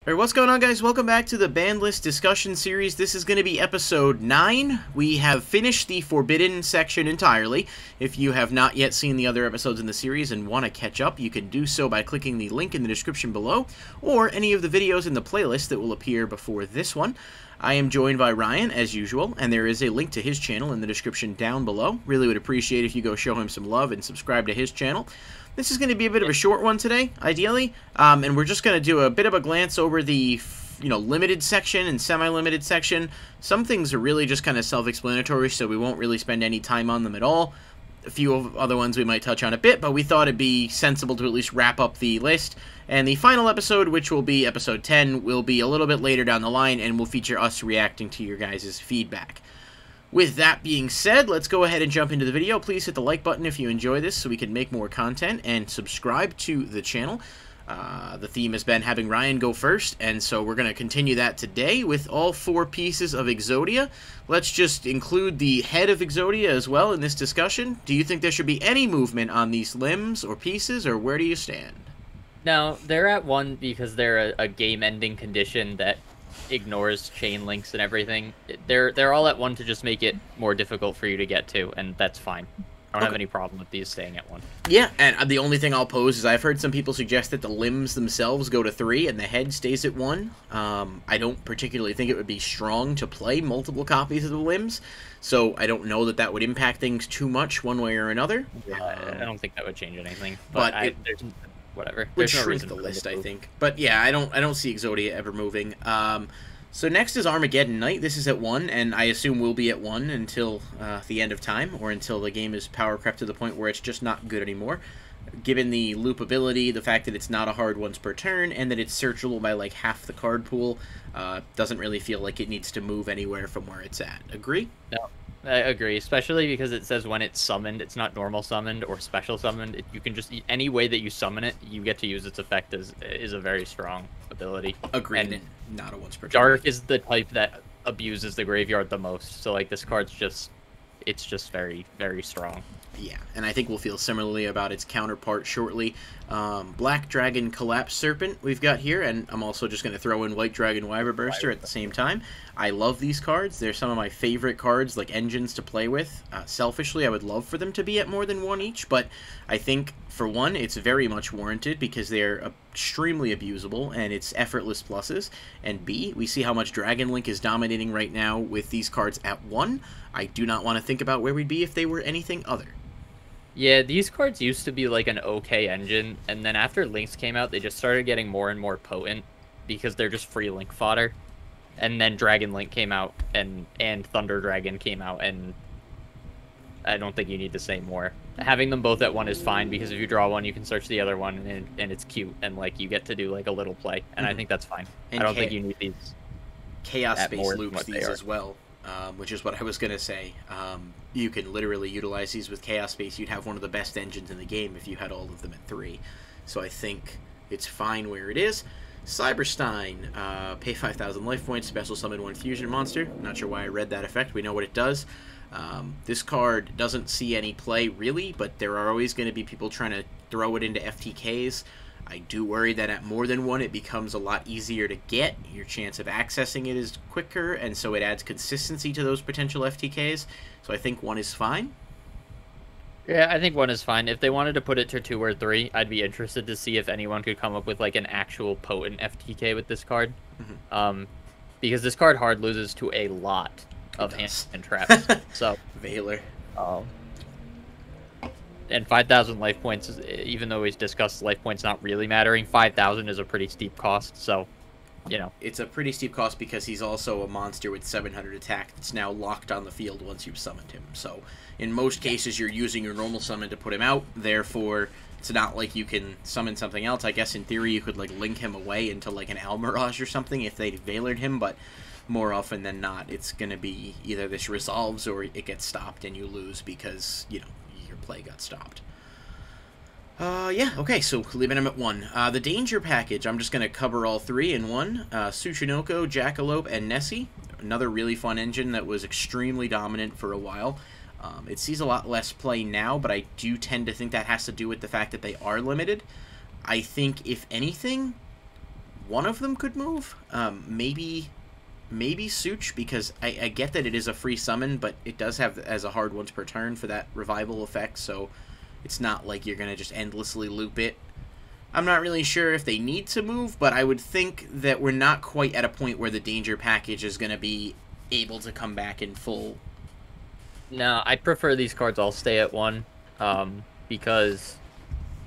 Alright, what's going on, guys? Welcome back to the banlist discussion series. This is going to be episode 9. We have finished the forbidden section entirely. If you have not yet seen the other episodes in the series and want to catch up, you can do so by clicking the link in the description below, or any of the videos in the playlist that will appear before this one. I am joined by Ryan, as usual, and there is a link to his channel in the description down below. Really would appreciate if you go show him some love and subscribe to his channel. This is going to be a bit of a short one today, ideally, and we're just going to do a bit of a glance over the, limited section and semi-limited section. Some things are really just kind of self-explanatory, so we won't really spend any time on them at all. A few other ones we might touch on a bit, but we thought it'd be sensible to at least wrap up the list. And the final episode, which will be episode 10, will be a little bit later down the line, and will feature us reacting to your guys' feedback. With that being said, let's go ahead and jump into the video. Please hit the like button if you enjoy this so we can make more content, and subscribe to the channel. The theme has been having Ryan go first, and so we're going to continue that today with all 4 pieces of Exodia. Let's just include the head of Exodia as well in this discussion. Do you think there should be any movement on these limbs or pieces, or where do you stand? No, they're at 1 because they're a game-ending condition that ignores chain links and everything. They're all at 1 to just make it more difficult for you to get to, and that's fine. I don't have any problem with these staying at 1. Yeah, and the only thing I'll pose is I've heard some people suggest that the limbs themselves go to 3 and the head stays at 1. I don't particularly think it would be strong to play multiple copies of the limbs, so I don't know that that would impact things too much one way or another. Yeah, I don't think that would change anything, but there's whatever. Would shrink the list, I think. But yeah, I don't see Exodia ever moving. So next is Armageddon Knight. This is at 1, and I assume will be at 1 until the end of time, or until the game is power crept to the point where it's just not good anymore. Given the loopability, the fact that it's not a hard once per turn, and that it's searchable by like half the card pool, doesn't really feel like it needs to move anywhere from where it's at. Agree? No, I agree, especially because it says when it's summoned, it's not normal summoned or special summoned. You can just, any way that you summon it, you get to use its effect is a very strong ability. Agreed. And not a once per turn. Dark is the type that abuses the graveyard the most, so like this card's just, it's just very, very strong. Yeah, and I think we'll feel similarly about its counterpart shortly. Black Dragon Collapse Serpent we've got here, and I'm also just going to throw in White Dragon Wyver Burster at the same time. I love these cards. They're some of my favorite cards, like engines to play with. Selfishly, I would love for them to be at more than 1 each, but I think, for 1, it's very much warranted because they're extremely abusable, and it's effortless pluses. And B, we see how much Dragon Link is dominating right now with these cards at 1. I do not want to think about where we'd be if they were anything other. Yeah, these cards used to be like an okay engine, and then after Links came out, they just started getting more and more potent because they're just free Link fodder. And then Dragon Link came out, and Thunder Dragon came out, and I don't think you need to say more. Having them both at 1 is fine, because if you draw one, you can search the other one, and it's cute, and like you get to do like a little play, and I think that's fine. And I don't think you need these. Chaos Space loops these as well, which is what I was going to say. You can literally utilize these with Chaos Space. You'd have one of the best engines in the game if you had all of them at 3. So I think it's fine where it is. Cyberstein, pay 5,000 life points, special summon 1 fusion monster. Not sure why I read that effect. We know what it does. This card doesn't see any play, really, but there are always going to be people trying to throw it into FTKs. I do worry that at more than 1, it becomes a lot easier to get. Your chance of accessing it is quicker, and so it adds consistency to those potential FTKs. So I think 1 is fine. Yeah, I think 1 is fine. If they wanted to put it to 2 or 3, I'd be interested to see if anyone could come up with like an actual potent FTK with this card. Because this card hard loses to a lot of hands and traps. So Veiler. And 5,000 life points, even though we've discussed life points not really mattering, 5,000 is a pretty steep cost, so, you know. It's a pretty steep cost because he's also a monster with 700 attack that's now locked on the field once you've summoned him. So, in most cases, you're using your normal summon to put him out, therefore, it's not like you can summon something else. I guess, in theory, you could, like, link him away into, like, an Almirage or something if they Veilered him, but more often than not, it's going to be either this resolves or it gets stopped and you lose because, you know, your play got stopped. Yeah, okay, so leaving him at 1. The Danger Package, I'm just going to cover all 3 in 1. Tsuchinoko, Jackalope, and Nessie. Another really fun engine that was extremely dominant for a while. It sees a lot less play now, but I do tend to think that has to do with the fact that they are limited. I think, if anything, one of them could move. Maybe Such, because I get that it is a free summon, but it does have as a hard once per turn for that revival effect, so it's not like you're going to just endlessly loop it. I'm not really sure if they need to move, but I would think that we're not quite at a point where the danger package is going to be able to come back in full. No, I prefer these cards all stay at 1, because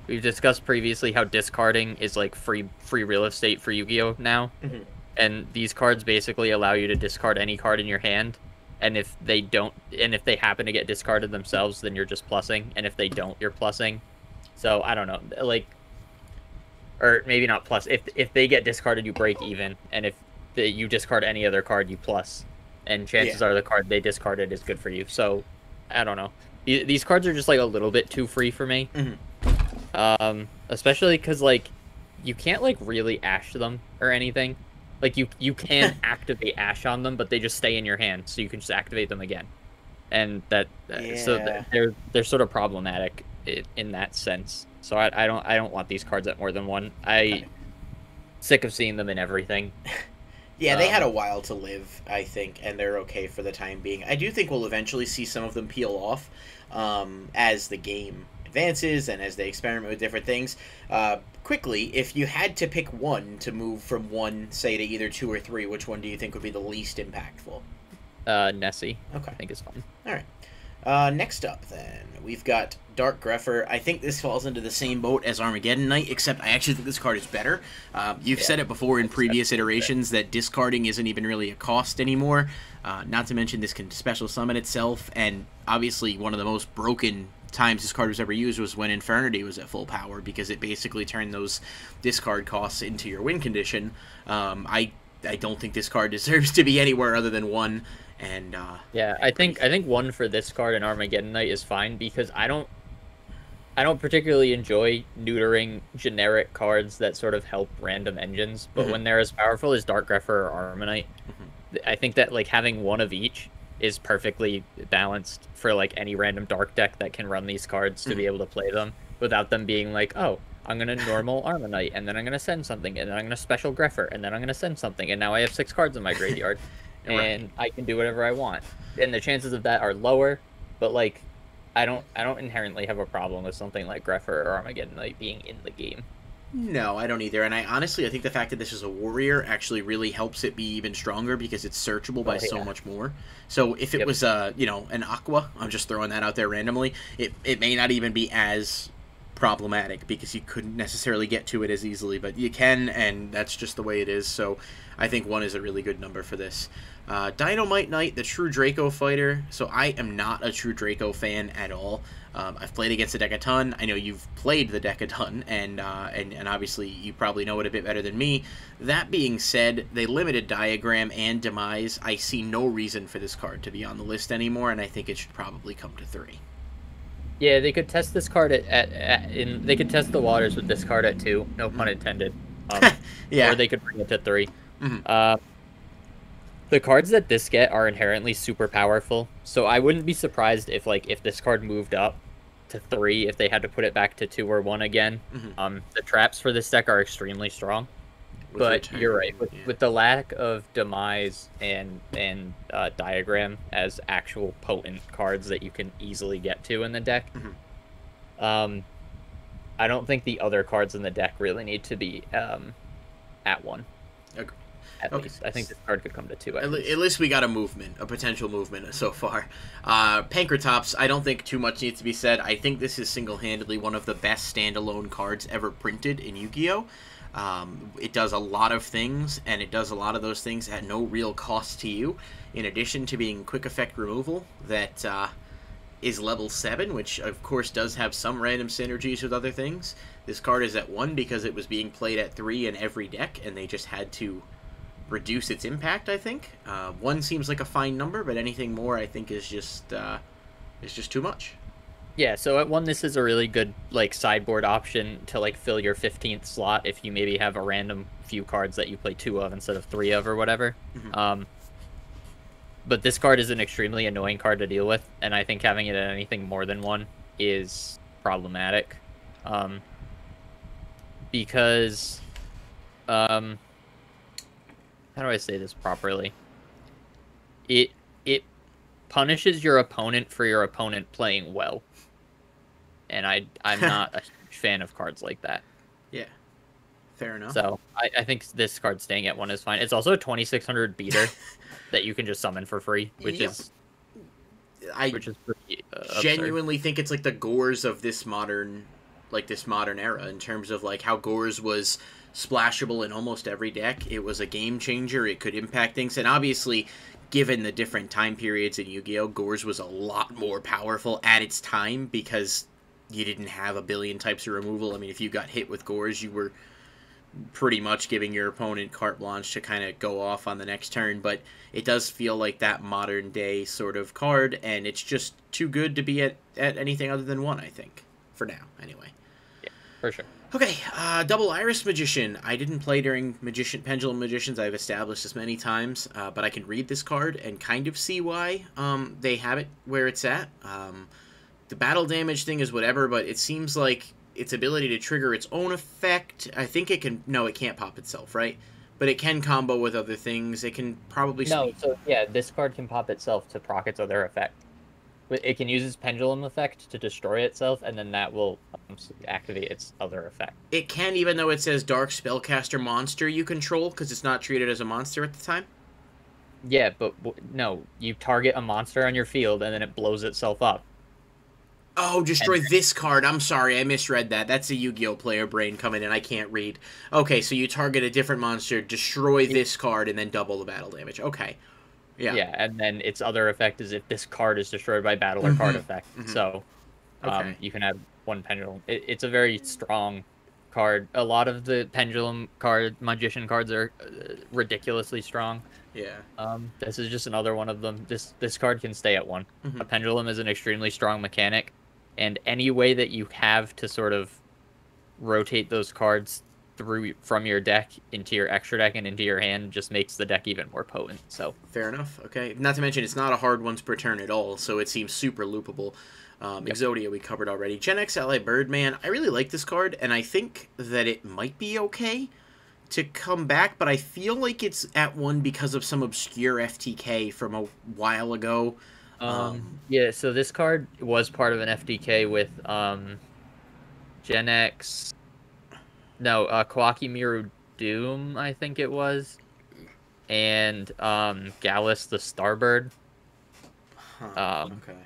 we've discussed previously how discarding is like free real estate for Yu-Gi-Oh now. Mm-hmm. And these cards basically allow you to discard any card in your hand, and if they happen to get discarded themselves, then you're just plussing, and if they don't, you're plussing. So I don't know, like, or maybe not plus. If they get discarded, you break even, and if you discard any other card, you plus, and chances are the card they discarded is good for you. So I don't know. These cards are just like a little bit too free for me. Mm-hmm. Especially because like you can't like really ash them or anything. Like you can activate ash on them, but they just stay in your hand, so you can just activate them again, and so they're sort of problematic in that sense. So I don't want these cards at more than 1. Sick of seeing them in everything. Yeah, they had a while to live, I think, and they're okay for the time being. I do think we'll eventually see some of them peel off as the game advances and as they experiment with different things. Quickly, if you had to pick one to move from 1, say, to either 2 or 3, which one do you think would be the least impactful? Nessie. Okay. I think it's fun. All right. Next up, then, we've got Dark Grepher. I think this falls into the same boat as Armageddon Knight, except I actually think this card is better. You've said it before in previous iterations that discarding isn't even really a cost anymore. Not to mention this can special summon itself, and obviously one of the most broken times this card was ever used was when Infernity was at full power, because it basically turned those discard costs into your win condition. I don't think this card deserves to be anywhere other than 1. And yeah, I think 1 for this card in Armageddon Knight is fine, because I don't particularly enjoy neutering generic cards that sort of help random engines, but when they're as powerful as Dark Grepher or Armanite, I think that like having 1 of each is perfectly balanced for like any random dark deck that can run these cards to be able to play them without them being like, oh, I'm going to normal Armanite, and then I'm going to send something, and then I'm going to special Grepher, and then I'm going to send something, and now I have 6 cards in my graveyard. And I can do whatever I want, and the chances of that are lower. But like, I don't inherently have a problem with something like Grepher or Armageddon Knight being in the game. No, I don't either. And I think the fact that this is a warrior actually really helps it be even stronger, because it's searchable by so much more. So if it was an Aqua, I'm just throwing that out there randomly, it may not even be as problematic, because you couldn't necessarily get to it as easily, but you can, and that's just the way it is. So I think 1 is a really good number for this. Dynamite Knight, the true Draco fighter. So I am not a true Draco fan at all. I've played against the deck a ton. I know you've played the deck a ton, and obviously you probably know it a bit better than me. That being said, they limited Diagram and Demise. I see no reason for this card to be on the list anymore, and I think it should probably come to 3. Yeah, they could test this card they could test the waters with this card at 2, no pun intended. Yeah. Or they could bring it to 3. The cards that this get are inherently super powerful, so I wouldn't be surprised if this card moved up to 3 if they had to put it back to 2 or 1 again. The traps for this deck are extremely strong, but you're right, with the lack of Demise and Diagram as actual potent cards that you can easily get to in the deck, I don't think the other cards in the deck really need to be at 1. Okay. At least. I think this card could come to 2. At least we got a potential movement so far. Pankertops, I don't think too much needs to be said. I think this is single-handedly one of the best standalone cards ever printed in Yu-Gi-Oh! It does a lot of things, and it does a lot of those things at no real cost to you, in addition to being quick effect removal that is level 7, which of course does have some random synergies with other things. This card is at 1 because it was being played at 3 in every deck, and they just had to reduce its impact, I think. 1 seems like a fine number, but anything more I think is just too much. Yeah, so at 1 this is a really good sideboard option to fill your 15th slot if you maybe have a random few cards that you play 2 of instead of 3 of or whatever. But this card is an extremely annoying card to deal with, and I think having it at anything more than 1 is problematic. Because how do I say this properly? It punishes your opponent for your opponent playing well. And I'm not a huge fan of cards like that. Yeah. Fair enough. So I think this card staying at 1 is fine. It's also a 2600 beater that you can just summon for free, which is pretty genuinely absurd. think it's like the Gores of this modern era in terms of like how Gores was splashable in almost every deck. It was a game changer. It could impact things, and obviously, given the different time periods in Yu-Gi-Oh, Gores was a lot more powerful at its time because you didn't have a billion types of removal. I mean, if you got hit with Gores, you were pretty much giving your opponent carte blanche to kind of go off on the next turn, but it does feel like that modern day sort of card, and it's just too good to be at anything other than 1, I think. For now, anyway. Yeah, for sure. Okay, Double Iris Magician. I didn't play during Pendulum Magicians. I've established this many times, but I can read this card and kind of see why they have it where it's at. The battle damage thing is whatever, but it seems like its ability to trigger its own effect. I think it can... No, it can't pop itself, right? But it can combo with other things. It can probably... No, so yeah, this card can pop itself to proc its other effect. It can use its pendulum effect to destroy itself, and then that will activate its other effect. It can, even though it says Dark Spellcaster Monster you control, because it's not treated as a monster at the time? Yeah, but no, you target a monster on your field, and then it blows itself up. Oh, destroy this card. I'm sorry, I misread that. That's a Yu-Gi-Oh! Player brain coming in. I can't read. Okay, so you target a different monster, destroy this card, and then double the battle damage. Okay. Yeah. Yeah, and then its other effect is if this card is destroyed by battle or card effect. So you can add 1 pendulum. It's a very strong card. A lot of the pendulum magician cards are ridiculously strong. Yeah. This is just another one of them. This card can stay at 1. A pendulum is an extremely strong mechanic, and any way that you have to sort of rotate those cards from your deck into your extra deck and into your hand just makes the deck even more potent. So fair enough. Okay, not to mention it's not a hard once per turn at all, so it seems super loopable. Exodia we covered already. Gen X Ally Birdman, I really like this card, and I think that it might be okay to come back, but I feel like it's at 1 because of some obscure FTK from a while ago. Yeah, so this card was part of an FTK with Gen X... No, Kawaki Miru Doom, I think it was. And Gallus the Starbird. Okay.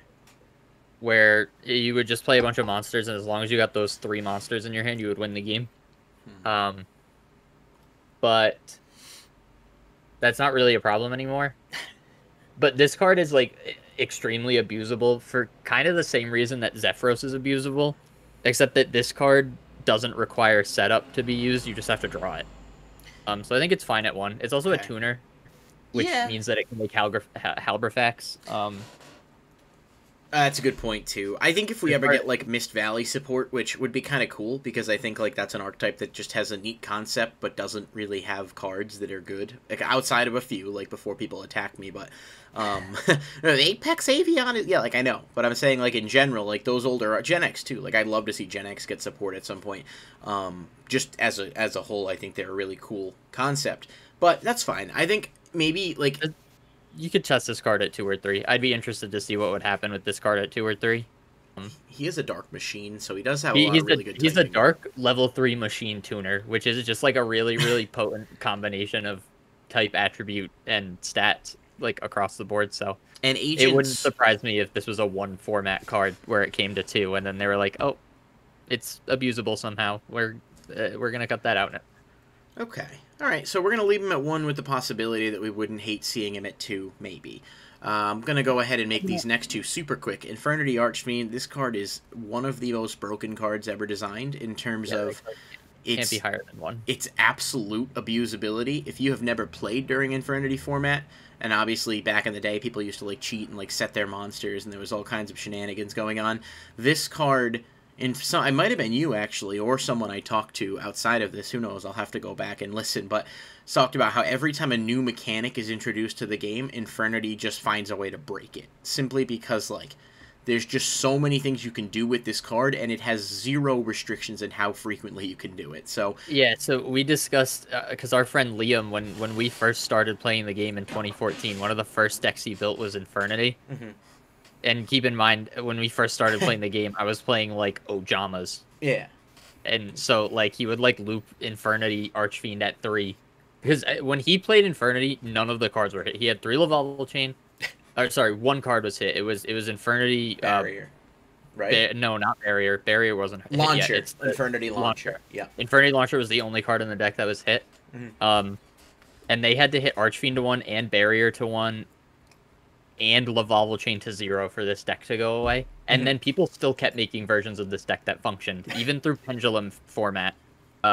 Where you would just play a bunch of monsters, and as long as you got those 3 monsters in your hand, you would win the game. But that's not really a problem anymore. But this card is, like, extremely abusable for kind of the same reason that Zephyros is abusable, except that this card doesn't require setup to be used. You just have to draw it. So I think it's fine at 1. It's also a tuner, which means that it can make Halberfax. That's a good point, too. I think if we ever get, like, Mist Valley support, which would be kind of cool, because I think, like, that's an archetype that just has a neat concept, but doesn't really have cards that are good. Like, outside of a few, like, before people attack me, but, Apex Avion, yeah, like, I know. But I'm saying, like, in general, like, those older, Gen X, too. Like, I'd love to see Gen X get support at some point. Just as a whole, I think they're a really cool concept. But that's fine. I think maybe, like... You could test this card at 2 or 3. I'd be interested to see what would happen with this card at 2 or 3. He is a dark machine, so he does have a lot of really good typing. He's a dark level 3 machine tuner, which is just like a really, really potent combination of type, attribute, and stats, like, across the board. So and agents... it wouldn't surprise me if this was a 1 format card where it came to 2, and then they were like, oh, it's abusable somehow. We're going to cut that out now. Okay. All right, so we're going to leave him at 1 with the possibility that we wouldn't hate seeing him at 2, maybe. I'm going to go ahead and make these next 2 super quick. Infernity Archfiend, this card is one of the most broken cards ever designed in terms of... It can't be higher than 1. It's absolute abusability. If you have never played during Infernity format, and obviously back in the day people used to like cheat and like set their monsters and there was all kinds of shenanigans going on, this card... it might have been you, actually, or someone I talked to outside of this. Who knows? I'll have to go back and listen. But talked about how every time a new mechanic is introduced to the game, Infernity just finds a way to break it. Simply because, like, There's just so many things you can do with this card, and it has zero restrictions in how frequently you can do it. So yeah, so we discussed because our friend Liam, when we first started playing the game in 2014, one of the first decks he built was Infernity. And keep in mind, when we first started playing the game, I was playing like Ojamas. Yeah. And so like he would like loop Infernity Archfiend at 3. Because when he played Infernity, none of the cards were hit. He had 3 Lavalval Chain. Or sorry, 1 card was hit. It was Infernity Barrier. Right? No, not Barrier. Barrier wasn't hit Launcher. yet. It's Infernity Launcher. Yeah. Infernity Launcher was the only card in the deck that was hit. And they had to hit Archfiend to 1 and Barrier to 1 and Lavalval Chain to 0 for this deck to go away. And then people still kept making versions of this deck that functioned, even through Pendulum format.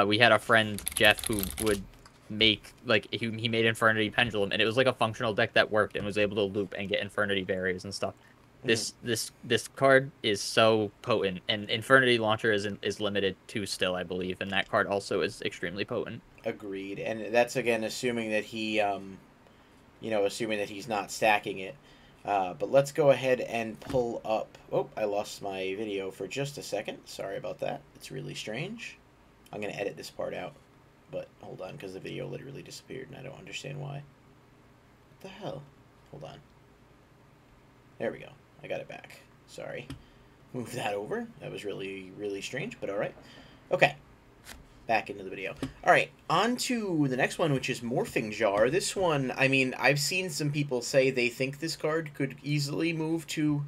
We had a friend, Jeff, who would make, like, he made Infernity Pendulum, and it was like a functional deck that worked and was able to loop and get Infernity Barriers and stuff. This card is so potent, and Infernity Launcher is limited to still, I believe, and that card also is extremely potent. Agreed, and that's again assuming that he, assuming that he's not stacking it. But let's go ahead and pull up. Oh, I lost my video for just a second. Sorry about that. It's really strange. I'm gonna edit this part out, but hold on, because the video literally disappeared, and I don't understand why. What the hell? Hold on. There we go. I got it back. Sorry. Move that over. That was really, really strange, but alright. Okay. Back into the video. Alright, on to the next one, which is Morphing Jar. This one, I mean, I've seen some people say they think this card could easily move to,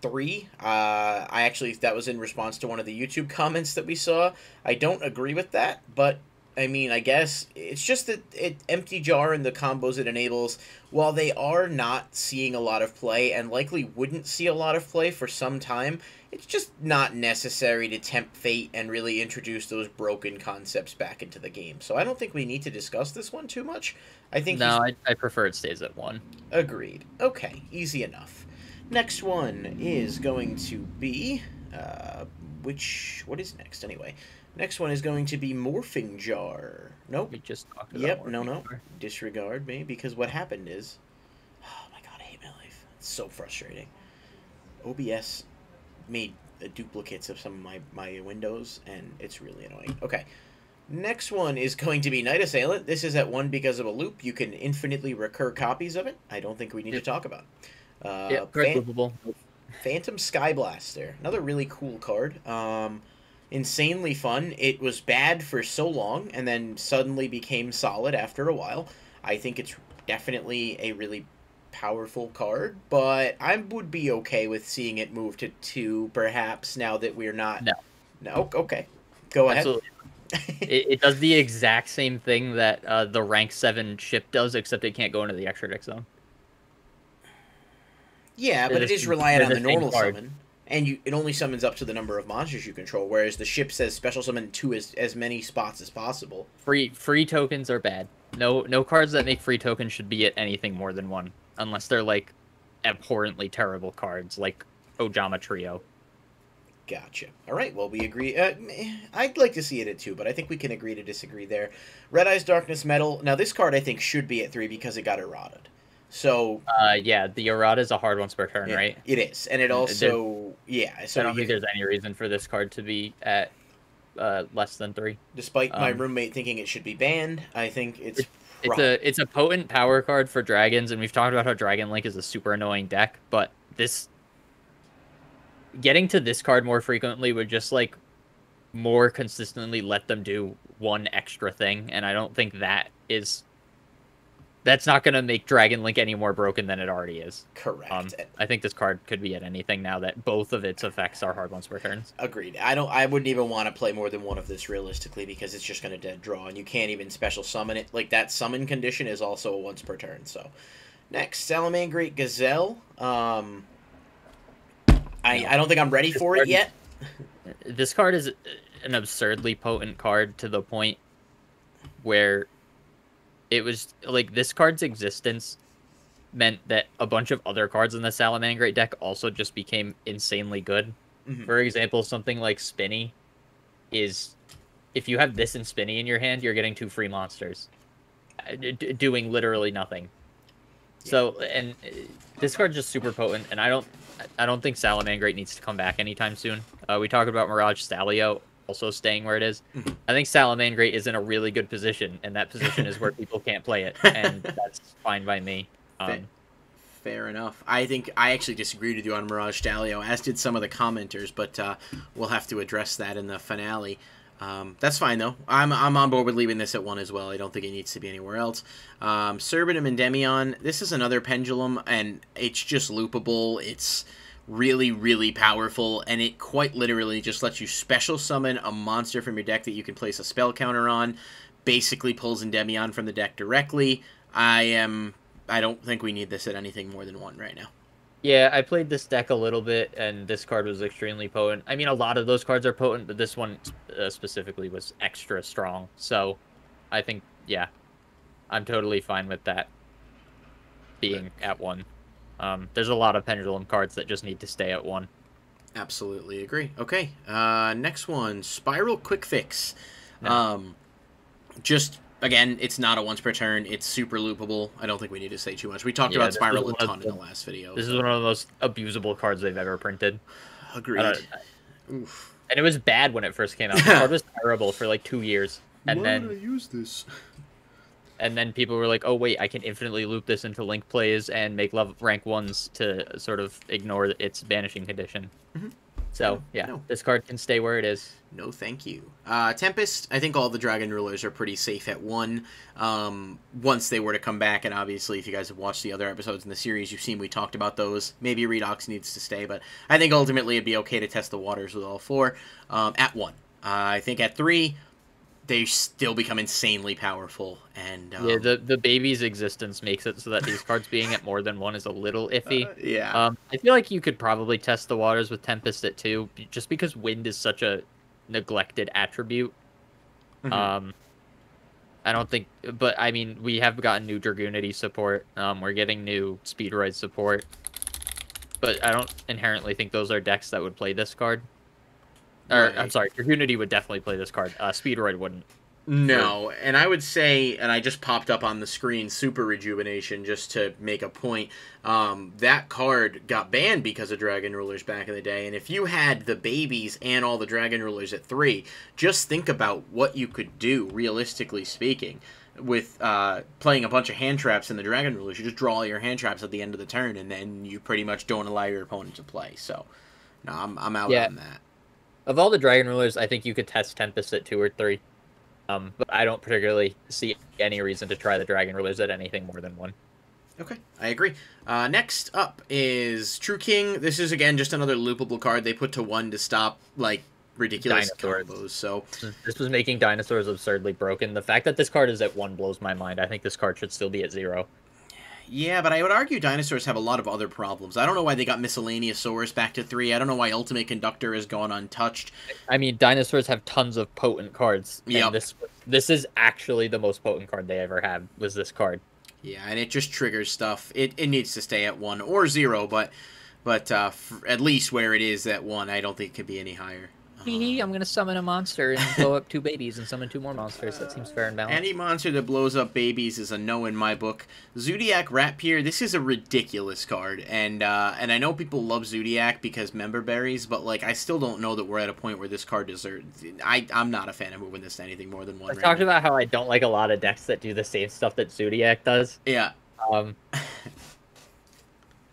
3. That was in response to one of the YouTube comments that we saw. I don't agree with that, but I mean, I guess it's just that Empty Jar and the combos it enables, while they are not seeing a lot of play and likely wouldn't see a lot of play for some time, it's just not necessary to tempt fate and really introduce those broken concepts back into the game. So I don't think we need to discuss this one too much. I think I prefer it stays at 1. Agreed. Okay, easy enough. Next one is going to be what is next anyway? Next one is going to be Morphing Jar. Nope. We just talked about Yep, Morphing no. Jar. Disregard me, because what happened is... Oh my god, I hate my life. It's so frustrating. OBS made duplicates of some of my windows, and it's really annoying. Okay. Next one is going to be Night Assailant. This is at 1 because of a loop. You can infinitely recur copies of it. I don't think we need to talk about it. Phantom Skyblaster. Another really cool card. Insanely fun. It was bad for so long and then suddenly became solid after a while. I think it's definitely a really powerful card, but I would be okay with seeing it move to 2 perhaps now that we're not... No? Okay. Go ahead. Absolutely. it does the exact same thing that the rank 7 ship does, except it can't go into the extra deck zone. Yeah, but it is reliant on the normal summon. And it only summons up to the number of monsters you control, whereas the ship says special summon to as many spots as possible. Free tokens are bad. No cards that make free tokens should be at anything more than 1, unless they're like abhorrently terrible cards, like Ojama Trio. Gotcha. All right, well, we agree. I'd like to see it at 2, but I think we can agree to disagree there. Red Eyes Darkness Metal. Now, this card I think should be at 3 because it got errated. So yeah, the errata is a hard one per turn, right? It is, and it also So I don't think there's any reason for this card to be at less than 3. Despite my roommate thinking it should be banned, I think it's a potent power card for dragons, and we've talked about how Dragon Link is a super annoying deck, but getting to this card more frequently would just like more consistently let them do one extra thing, and I don't think that's not going to make Dragon Link any more broken than it already is. Correct. I think this card could be at anything now that both of its effects are hard ones per turn. Agreed. I wouldn't even want to play more than one of this realistically because it's just going to dead draw, and you can't even special summon it. Like, that summon condition is also a once per turn, so. Next, Salaman Great Gazelle. I don't think I'm ready for it yet. This card is an absurdly potent card to the point where it was like this card's existence meant that a bunch of other cards in the Salamangreat deck also just became insanely good. For example, something like Spinny is, if you have this and Spinny in your hand, you're getting 2 free monsters, doing literally nothing. So, and this card's just super potent, and I don't think Salaman Great needs to come back anytime soon. We talked about Mirage Stalio also staying where it is. I think Salaman Great is in a really good position, and that position is where people can't play it, and that's fine by me. Fair enough. I think I actually disagreed with you on Mirage Stalio, as did some of the commenters, but we'll have to address that in the finale. That's fine, though. I'm on board with leaving this at 1 as well. I don't think it needs to be anywhere else. Serbian Demion, this is another pendulum, and it's just loopable. It's really, really powerful, and it quite literally just lets you special summon a monster from your deck that you can place a spell counter on. Basically pulls Demion from the deck directly. I don't think we need this at anything more than 1 right now. Yeah, I played this deck a little bit, and this card was extremely potent. I mean, a lot of those cards are potent, but this one specifically was extra strong. So, I think, yeah, I'm totally fine with that being at 1. There's a lot of Pendulum cards that just need to stay at 1. Absolutely agree. Okay, next one, Spiral Quick Fix. Just... Again, it's not a once per turn. It's super loopable. I don't think we need to say too much. We talked about Spiral a ton in the last video. This is one of the most abusable cards they've ever printed. Agreed. Oof. And it was bad when it first came out. The card was terrible for like 2 years. And Why then would I use this? And then people were like, oh, wait, I can infinitely loop this into link plays and make rank 1s to sort of ignore its banishing condition. So, yeah, this card can stay where it is. No, thank you. Tempest, I think all the Dragon Rulers are pretty safe at 1. Once they were to come back, and obviously if you guys have watched the other episodes in the series, you've seen we talked about those. Maybe Redox needs to stay, but I think ultimately it'd be okay to test the waters with all 4 at 1. I think at 3, they still become insanely powerful. And yeah, the baby's existence makes it so that these cards being at more than 1 is a little iffy. Yeah. I feel like you could probably test the waters with Tempest at 2, just because wind is such a neglected attribute. I don't think, but I mean, we have gotten new Dragoonity support. We're getting new Speedroid support, but I don't inherently think those are decks that would play this card. Or, I'm sorry, Dragoonity would definitely play this card. Speedroid wouldn't. No, and I would say, and I just popped up on the screen, Super Rejuvenation, just to make a point. That card got banned because of Dragon Rulers back in the day, and if you had the babies and all the Dragon Rulers at 3, just think about what you could do, realistically speaking, with playing a bunch of hand traps in the Dragon Rulers. You just draw all your hand traps at the end of the turn, and then you pretty much don't allow your opponent to play. So, no, I'm out on that. Of all the Dragon Rulers, I think you could test Tempest at 2 or 3. But I don't particularly see any reason to try the Dragon Rulers at anything more than 1. Okay, I agree. Next up is True King. This is, again, just another loopable card they put to 1 to stop, like, ridiculous combos. So this was making dinosaurs absurdly broken. The fact that this card is at 1 blows my mind. I think this card should still be at 0. Yeah, but I would argue dinosaurs have a lot of other problems. I don't know why they got Miscellaneousaurus back to 3. I don't know why Ultimate Conductor has gone untouched. I mean, dinosaurs have tons of potent cards. Yeah. This is actually the most potent card they ever had, was this card. Yeah, and it just triggers stuff. It needs to stay at 1 or 0, but at least where it is at 1, I don't think it could be any higher. I'm going to summon a monster and blow up 2 babies and summon 2 more monsters. That seems fair and balanced. Any monster that blows up babies is a no in my book. Zodiac Rapier, this is a ridiculous card. And I know people love Zodiac because member berries, but like I still don't know that we're at a point where this card deserves... I'm not a fan of moving this to anything more than 1. I talked about how I don't like a lot of decks that do the same stuff that Zodiac does. Yeah.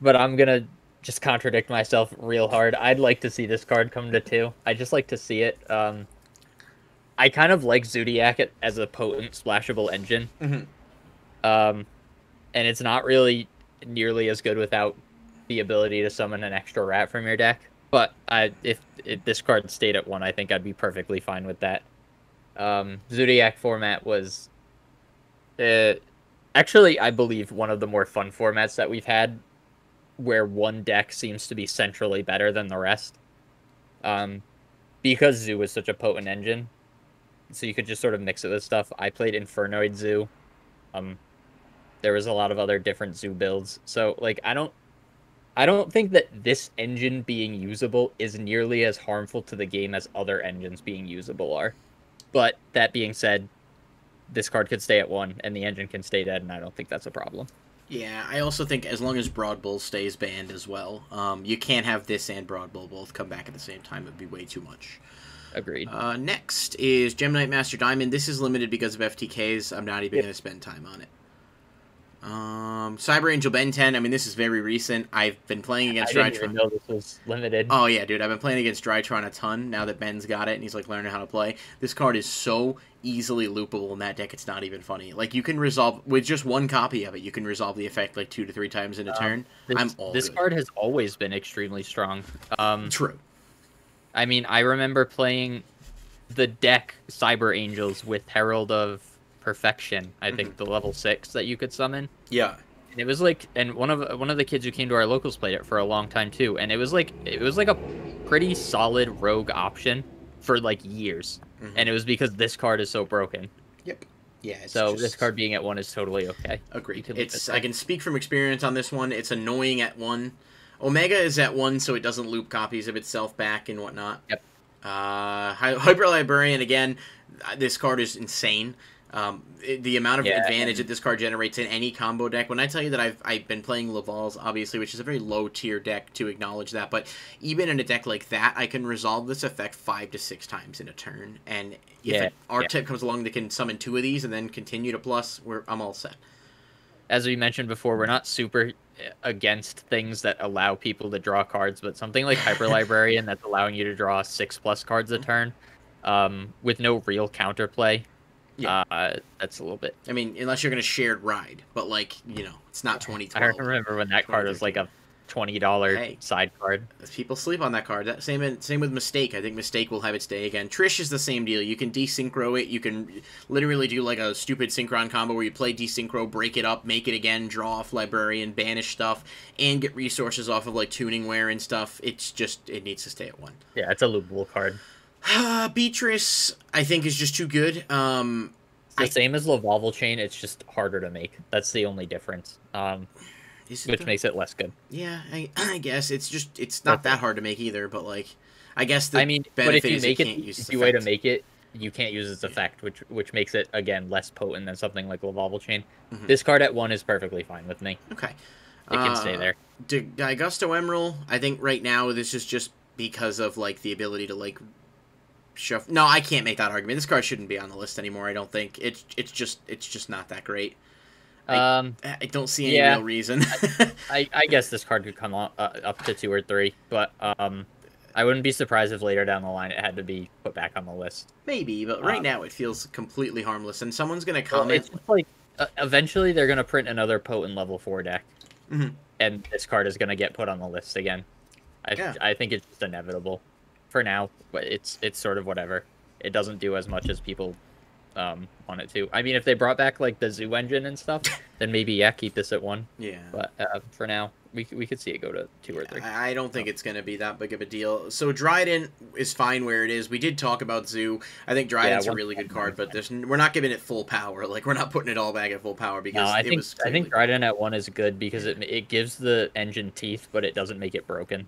But I'm going to just contradict myself real hard. I'd like to see this card come to 2. I just like to see it. I kind of like Zodiac as a potent splashable engine. And it's not really nearly as good without the ability to summon an extra rat from your deck. But if this card stayed at 1, I think I'd be perfectly fine with that. Zodiac format was actually, I believe, one of the more fun formats that we've had, where one deck seems to be centrally better than the rest. Because Zoo is such a potent engine, so you could just sort of mix it with stuff. I played Infernoid Zoo. There was a lot of other different Zoo builds. So, like, I don't think that this engine being usable is nearly as harmful to the game as other engines being usable are. But, that being said, this card could stay at 1, and the engine can stay dead, and I don't think that's a problem. Yeah, I also think as long as Broad Bull stays banned as well, you can't have this and Broad Bull both come back at the same time. It'd be way too much. Agreed. Next is Gemini Master Diamond. This is limited because of FTKs. I'm not even going to spend time on it. Cyber Angel Ben 10. I mean, this is very recent. I've been playing against Drytron. I didn't even know this was limited. Oh, yeah, dude. I've been playing against Drytron a ton now that Ben's got it and he's, like, learning how to play. This card is so easily loopable in that deck, it's not even funny. Like, you can resolve, with just one copy of it, you can resolve the effect, like, 2 to 3 times in a turn. This card has always been extremely strong. True. I mean, I remember playing the deck Cyber Angels with Herald of Perfection, I think the level 6 that you could summon. Yeah. And it was like, and one of the kids who came to our locals played it for a long time too, and it was like a pretty solid rogue option for like years. And it was because this card is so broken. Yep. Yeah. So this card being at 1 is totally okay. Agreed. I can speak from experience on this one. It's annoying at 1. Omega is at 1, so it doesn't loop copies of itself back and whatnot. Yep. Hyper Librarian, again, this card is insane. The amount of advantage that this card generates in any combo deck. When I tell you that I've been playing Laval's, obviously, which is a very low tier deck to acknowledge that, but even in a deck like that, I can resolve this effect 5 to 6 times in a turn. And if an R-tip comes along that can summon 2 of these and then continue to plus, I'm all set. As we mentioned before, we're not super against things that allow people to draw cards, but something like Hyper Librarian that's allowing you to draw 6+ cards a turn, with no real counterplay. Yeah. That's a little bit. I mean, unless you're going to shared ride, but like, you know, it's not 2012. I remember when that card was like a $20 side card. People sleep on that card. Same with Mistake. I think Mistake will have its day again. Trish is the same deal. You can desynchro it. You can literally do like a stupid synchron combo where you play desynchro, break it up, make it again, draw off Librarian, banish stuff, and get resources off of like tuning wear and stuff. It's just, it needs to stay at 1. Yeah, it's a loopable card. Beatrice, I think, is just too good. Same as Lavalval Chain, it's just harder to make. That's the only difference. Which makes it less good. Yeah, I guess it's not that hard to make either. But like, I guess but if you make it, the easy way to make it, you can't use its effect, which makes it again less potent than something like Lavalval Chain. This card at 1 is perfectly fine with me. Okay, it can stay there. Gusto Emerald, I think right now this is just because of like the ability to like shuffle. No, I can't make that argument. This card shouldn't be on the list anymore. I don't think it's just not that great. I don't see any real reason. I guess this card could come up to 2 or 3, but I wouldn't be surprised if later down the line it had to be put back on the list. Maybe, but right now it feels completely harmless, and someone's going to comment. It's like eventually they're going to print another potent level 4 deck, and this card is going to get put on the list again. I think it's just inevitable. For now, but it's sort of whatever. It doesn't do as much as people want it to. I mean, if they brought back like the Zoo engine and stuff, then maybe keep this at 1. Yeah. But for now, we could see it go to 2 or 3. I don't think it's going to be that big of a deal. So Dryden is fine where it is. We did talk about Zoo. I think Dryden's a really good card, but we're not giving it full power. Like, we're not putting it all back at full power because I think Dryden at 1 is good because it gives the engine teeth, but it doesn't make it broken.